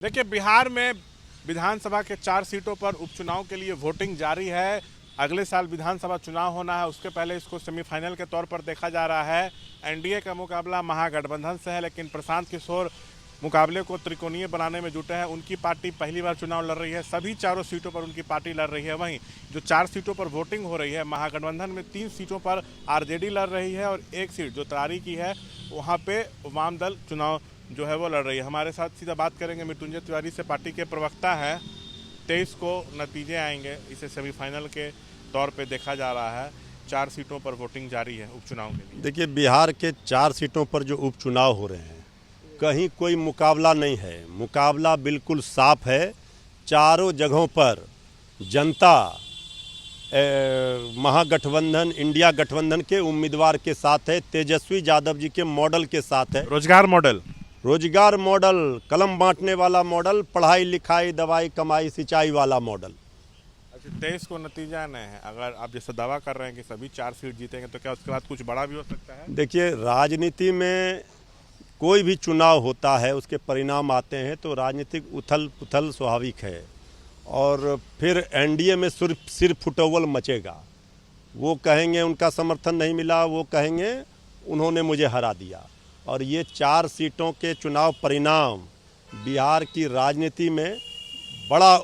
देखिए, बिहार में विधानसभा के 4 सीटों पर उपचुनाव के लिए वोटिंग जारी है। अगले साल विधानसभा चुनाव होना है, उसके पहले इसको सेमीफाइनल के तौर पर देखा जा रहा है। एनडीए का मुकाबला महागठबंधन से है, लेकिन प्रशांत किशोर मुकाबले को त्रिकोणीय बनाने में जुटे हैं। उनकी पार्टी पहली बार चुनाव लड़ रही है, सभी चारों सीटों पर उनकी पार्टी लड़ रही है। वहीं जो 4 सीटों पर वोटिंग हो रही है, महागठबंधन में 3 सीटों पर आरजेडी लड़ रही है और 1 सीट जो तरारी की है वहाँ पे वाम दल चुनाव जो है वो लड़ रही है। हमारे साथ सीधा बात करेंगे मृत्युंजय तिवारी से, पार्टी के प्रवक्ता हैं। 23 को नतीजे आएंगे, इसे सेमीफाइनल के तौर पे देखा जा रहा है। 4 सीटों पर वोटिंग जारी है उपचुनाव के लिए। देखिए, बिहार के 4 सीटों पर जो उपचुनाव हो रहे हैं, कहीं कोई मुकाबला नहीं है। मुकाबला बिल्कुल साफ है। चारों जगहों पर जनता महागठबंधन, इंडिया गठबंधन के उम्मीदवार के साथ है। तेजस्वी यादव जी के मॉडल के साथ है। रोजगार मॉडल, कलम बांटने वाला मॉडल, पढ़ाई लिखाई दवाई कमाई सिंचाई वाला मॉडल। अच्छा, 23 को नतीजा नहीं है। अगर आप जैसे दावा कर रहे हैं कि सभी 4 सीट जीतेंगे, तो क्या उसके बाद कुछ बड़ा भी हो सकता है? देखिए, राजनीति में कोई भी चुनाव होता है, उसके परिणाम आते हैं तो राजनीतिक उथल पुथल स्वाभाविक है। और फिर एनडीए में सिर फुटौल मचेगा। वो कहेंगे उनका समर्थन नहीं मिला, वो कहेंगे उन्होंने मुझे हरा दिया। और ये 4 सीटों के चुनाव परिणाम बिहार की राजनीति में बड़ा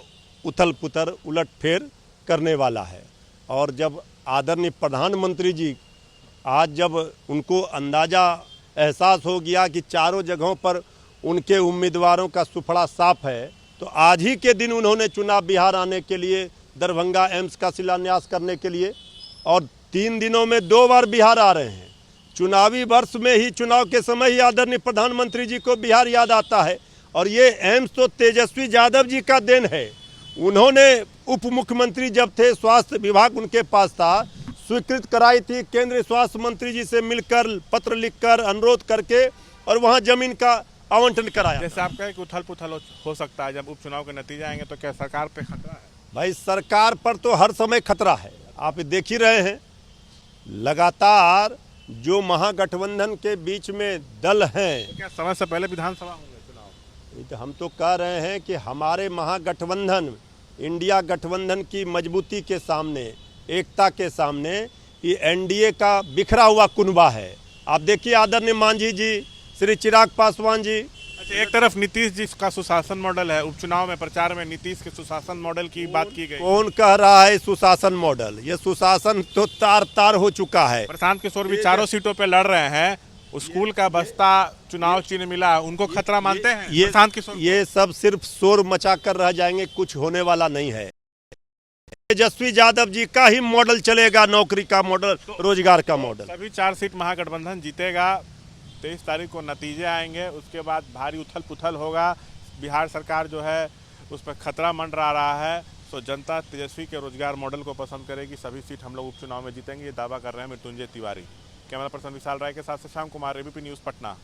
उथल पुथल उलट फेर करने वाला है। और जब आदरणीय प्रधानमंत्री जी आज जब उनको अंदाज़ा एहसास हो गया कि चारों जगहों पर उनके उम्मीदवारों का सुफड़ा साफ है, तो आज ही के दिन उन्होंने चुनाव बिहार आने के लिए, दरभंगा एम्स का शिलान्यास करने के लिए, और 3 दिनों में 2 बार बिहार आ रहे हैं। चुनावी वर्ष में ही, चुनाव के समय ही आदरणीय प्रधानमंत्री जी को बिहार याद आता है। और ये एम्स तो तेजस्वी यादव जी का देन है। उन्होंने उप मुख्यमंत्री जब थे, स्वास्थ्य विभाग उनके पास था, स्वीकृत कराई थी। केंद्रीय स्वास्थ्य मंत्री जी से मिलकर, पत्र लिखकर, अनुरोध करके, और वहाँ जमीन का आवंटन कराया। जैसे आप कहें कि उथल पुथल हो सकता है जब उपचुनाव के नतीजे आएंगे, तो क्या सरकार पे खतरा है? भाई, सरकार पर तो हर समय खतरा है। आप देख ही रहे हैं, लगातार जो महागठबंधन के बीच में दल हैं, तो क्या समय से पहले विधानसभा होंगे चुनाव? तो हम तो कह रहे हैं कि हमारे महागठबंधन, इंडिया गठबंधन की मजबूती के सामने, एकता के सामने, ये एनडीए का बिखरा हुआ कुनबा है। आप देखिए, आदरणीय मांझी जी, श्री चिराग पासवान जी। अच्छा, एक तरफ नीतीश जी का सुशासन मॉडल है, उपचुनाव में प्रचार में नीतीश के सुशासन मॉडल की बात की गई। कौन कह रहा है सुशासन मॉडल? ये सुशासन तो तार तार हो चुका है। प्रशांत किशोर भी 4 सीटों पे लड़ रहे हैं। स्कूल का बस्ता चुनाव चिन्ह मिला, उनको खतरा मानते हैं प्रशांत किशोर? ये सब सिर्फ शोर मचा कर रह जाएंगे, कुछ होने वाला नहीं है। तेजस्वी यादव जी का ही मॉडल चलेगा, नौकरी का मॉडल, रोजगार का मॉडल। सभी 4 सीट महागठबंधन जीतेगा। 23 तारीख को नतीजे आएंगे, उसके बाद भारी उथल पुथल होगा। बिहार सरकार जो है उस पर खतरा मंडरा रहा है। तो जनता तेजस्वी के रोजगार मॉडल को पसंद करेगी। सभी सीट हम लोग उपचुनाव में जीतेंगे, ये दावा कर रहे हैं मृत्युंजय तिवारी। कैमरा पर्सन विशाल राय के साथ से श्याम कुमार, एबीपी न्यूज़, पटना।